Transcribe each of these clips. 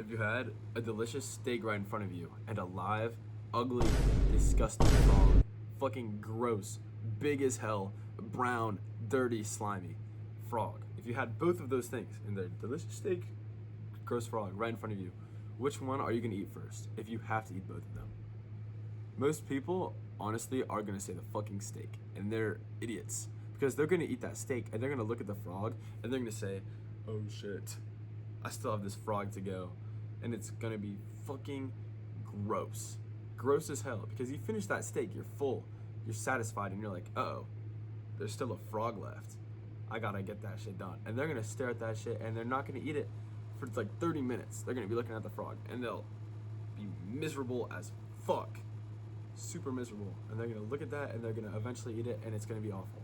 If you had a delicious steak right in front of you and a live, ugly, disgusting frog, fucking gross, big as hell, brown, dirty, slimy frog. If you had both of those things in the delicious steak, gross frog right in front of you, which one are you gonna eat first if you have to eat both of them? Most people, honestly, are gonna say the fucking steak, and they're idiots because they're gonna eat that steak and they're gonna look at the frog and they're gonna say, oh shit, I still have this frog to go. And it's gonna be fucking gross. Gross as hell. Because you finish that steak, you're full, you're satisfied, and you're like, uh-oh, there's still a frog left. I gotta get that shit done. And they're gonna stare at that shit and they're not gonna eat it for like 30 minutes. They're gonna be looking at the frog and they'll be miserable as fuck. Super miserable. And they're gonna look at that and they're gonna eventually eat it and it's gonna be awful.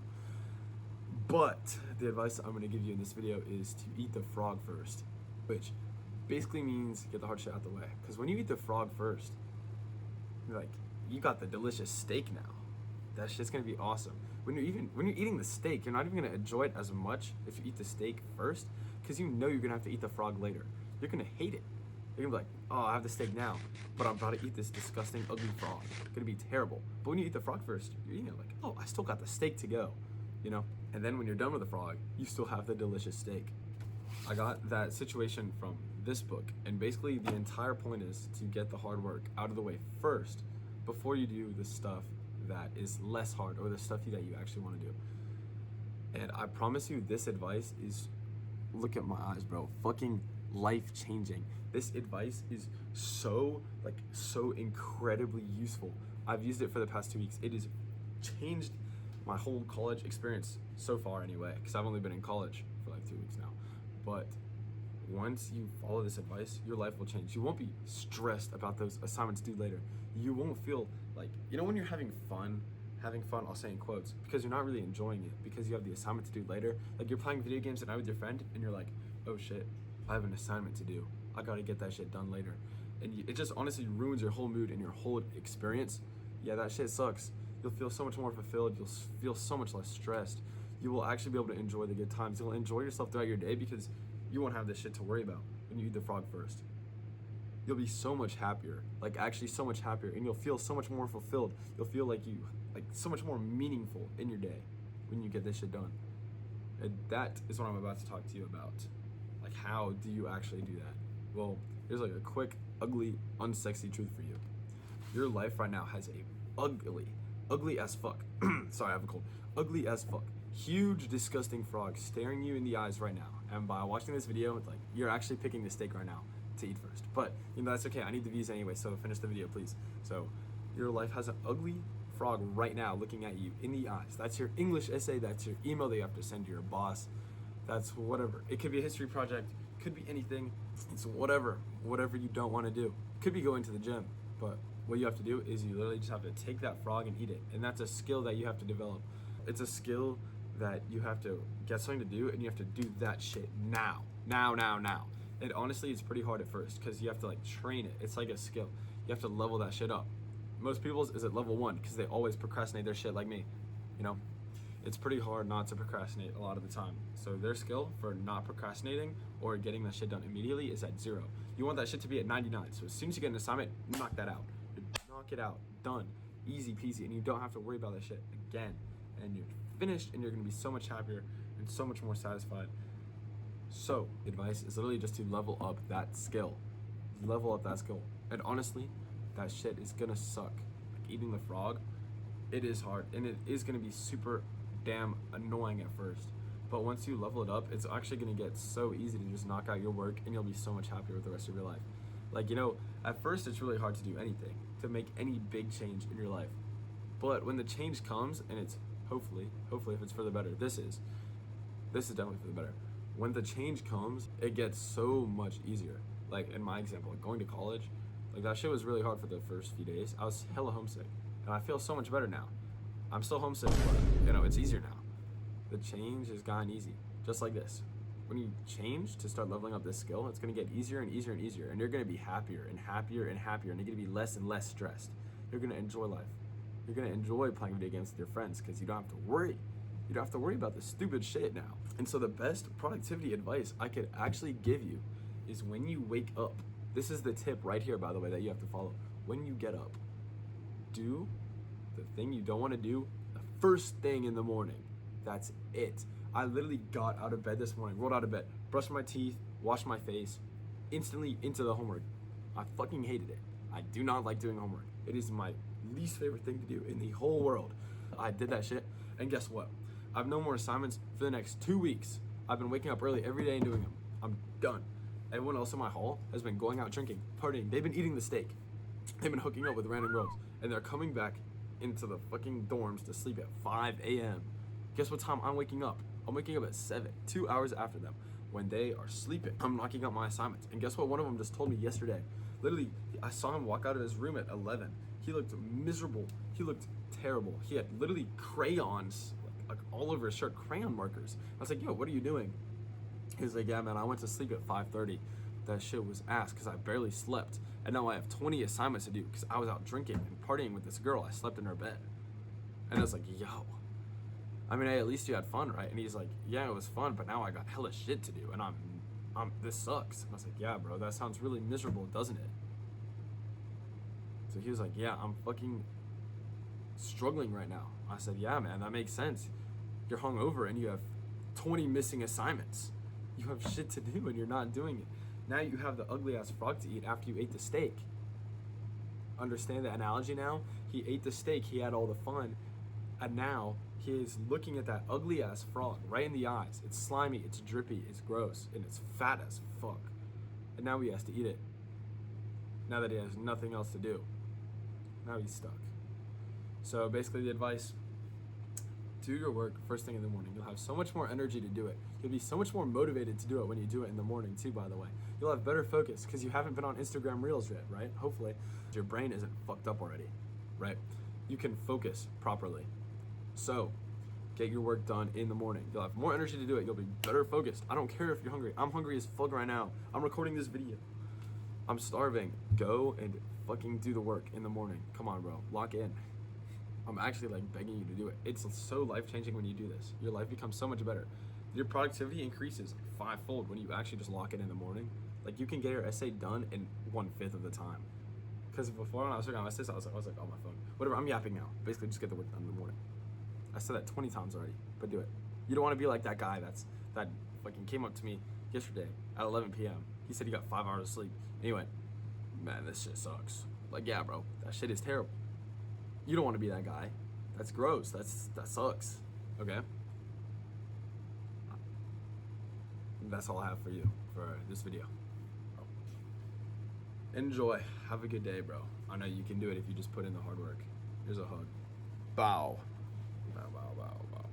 But the advice I'm gonna give you in this video is to eat the frog first, which basically means get the hard shit out the way. Because when you eat the frog first, you're like, you got the delicious steak now. That shit's gonna be awesome. When you're eating the steak, you're not even gonna enjoy it as much if you eat the steak first, because you know you're gonna have to eat the frog later. You're gonna hate it. You're gonna be like, oh, I have the steak now, but I'm about to eat this disgusting, ugly frog. It's gonna be terrible. But when you eat the frog first, you're eating it like, oh, I still got the steak to go, you know? And then when you're done with the frog, you still have the delicious steak. I got that situation from this book, and basically the entire point is to get the hard work out of the way first before you do the stuff that is less hard or the stuff that you actually want to do. And I promise you, this advice is, look at my eyes, bro, fucking life-changing. This advice is so incredibly useful. I've used it for the past 2 weeks. It has changed my whole college experience so far anyway, because I've only been in college for like 2 weeks now. But once you follow this advice, your life will change. You won't be stressed about those assignments due later. You won't feel like, you know, when you're having fun, I'll say in quotes, because you're not really enjoying it, because you have the assignment to do later. Like you're playing video games at night with your friend and you're like, oh shit, I have an assignment to do. I gotta get that shit done later. And it just honestly ruins your whole mood and your whole experience. Yeah, that shit sucks. You'll feel so much more fulfilled. You'll feel so much less stressed. You will actually be able to enjoy the good times. You'll enjoy yourself throughout your day because you won't have this shit to worry about when you eat the frog first. You'll be so much happier, like actually so much happier, and you'll feel so much more fulfilled. You'll feel like so much more meaningful in your day when you get this shit done. And that is what I'm about to talk to you about. Like, how do you actually do that? Well, here's like a quick, ugly, unsexy truth for you. Your life right now has a ugly as fuck. Sorry, I have a cold. Ugly as fuck. Huge, disgusting frog staring you in the eyes right now. And by watching this video, like, you're actually picking the steak right now to eat first. But, you know, that's okay. I need the views anyway, so finish the video, please. So, your life has an ugly frog right now looking at you in the eyes. That's your English essay. That's your email that you have to send to your boss. That's whatever. It could be a history project. Could be anything. It's whatever you don't want to do. Could be going to the gym. But what you have to do is you literally just have to take that frog and eat it. And that's a skill that you have to develop. It's a skill that you have to get something to do, and you have to do that shit now. And honestly, it's pretty hard at first because you have to like train it. It's like a skill. You have to level that shit up. Most people's is at level 1 because they always procrastinate their shit like me. You know, it's pretty hard not to procrastinate a lot of the time. So their skill for not procrastinating or getting that shit done immediately is at 0. You want that shit to be at 99. So as soon as you get an assignment, knock that out. Knock it out. Done. Easy peasy. And you don't have to worry about that shit again. And you're finished, and you're gonna be so much happier and so much more satisfied. So, advice is literally just to level up that skill. Level up that skill. And honestly, that shit is gonna suck. Like eating the frog, it is hard, and it is gonna be super damn annoying at first. But once you level it up, it's actually gonna get so easy to just knock out your work, and you'll be so much happier with the rest of your life. Like, you know, at first it's really hard to do anything, to make any big change in your life. But when the change comes, and it's hopefully if it's for the better, this is definitely for the better. When the change comes, it gets so much easier. Like in my example, like going to college, like that shit was really hard for the first few days. I was hella homesick, and I feel so much better now. I'm still homesick, but you know, it's easier now. The change has gotten easy, just like this. When you change to start leveling up this skill, it's gonna get easier and easier and easier, and you're gonna be happier and happier and happier, and you're gonna be less and less stressed. You're gonna enjoy life. You're gonna enjoy playing video games with your friends because you don't have to worry. You don't have to worry about this stupid shit now. And so the best productivity advice I could actually give you is when you wake up, This is the tip right here, by the way, that you have to follow. When you get up, do the thing you don't want to do the first thing in the morning. That's it. I literally got out of bed this morning, rolled out of bed, brushed my teeth, washed my face, instantly into the homework. I fucking hated it. I do not like doing homework. It is my least favorite thing to do in the whole world. I did that shit, and guess what? I have no more assignments for the next 2 weeks. I've been waking up early every day and doing them. I'm done. Everyone else in my hall has been going out drinking, partying. They've been eating the steak. They've been hooking up with random girls, and they're coming back into the fucking dorms to sleep at 5 a.m. Guess what time I'm waking up? I'm waking up at 7, 2 hours after them. When they are sleeping, I'm knocking out my assignments. And guess what? One of them just told me yesterday. Literally, I saw him walk out of his room at 11. He looked miserable. He looked terrible. He had literally crayons, like all over his shirt, crayon markers. I was like, yo, what are you doing? He was like, yeah, man, I went to sleep at 5:30. That shit was ass because I barely slept. And now I have 20 assignments to do because I was out drinking and partying with this girl. I slept in her bed. And I was like, yo. I mean, hey, at least you had fun, right? And he's like, yeah, it was fun, but now I got hella shit to do, and this sucks. And I was like, yeah, bro, that sounds really miserable, doesn't it? So he was like, yeah, I'm fucking struggling right now. I said, yeah, man, that makes sense. You're hungover and you have 20 missing assignments. You have shit to do and you're not doing it. Now you have the ugly ass frog to eat after you ate the steak. Understand the analogy now? He ate the steak, he had all the fun, and now he is looking at that ugly ass frog right in the eyes. It's slimy, it's drippy, it's gross, and it's fat as fuck. And now he has to eat it. Now that he has nothing else to do. Now he's stuck. So basically the advice, do your work first thing in the morning. You'll have so much more energy to do it. You'll be so much more motivated to do it when you do it in the morning too, by the way. You'll have better focus because you haven't been on Instagram Reels yet, right? Hopefully. Your brain isn't fucked up already, right? You can focus properly. So, get your work done in the morning. You'll have more energy to do it. You'll be better focused. I don't care if you're hungry. I'm hungry as fuck right now. I'm recording this video. I'm starving. Go and fucking do the work in the morning. Come on, bro. Lock in. I'm actually like begging you to do it. It's so life-changing when you do this. Your life becomes so much better. Your productivity increases like 5-fold when you actually just lock it in the morning. Like you can get your essay done in 1/5 of the time. Because before when I was working on my essays, I was like on my phone. Whatever, I'm yapping now. Basically just get the work done in the morning. I said that 20 times already, but do it. You don't want to be like that guy that fucking came up to me yesterday at 11 p.m. He said he got 5 hours of sleep. And he went, man, this shit sucks. Like, yeah, bro, that shit is terrible. You don't want to be that guy. That's gross. That sucks. Okay? That's all I have for you for this video. Enjoy. Have a good day, bro. I know you can do it if you just put in the hard work. Here's a hug. Bow.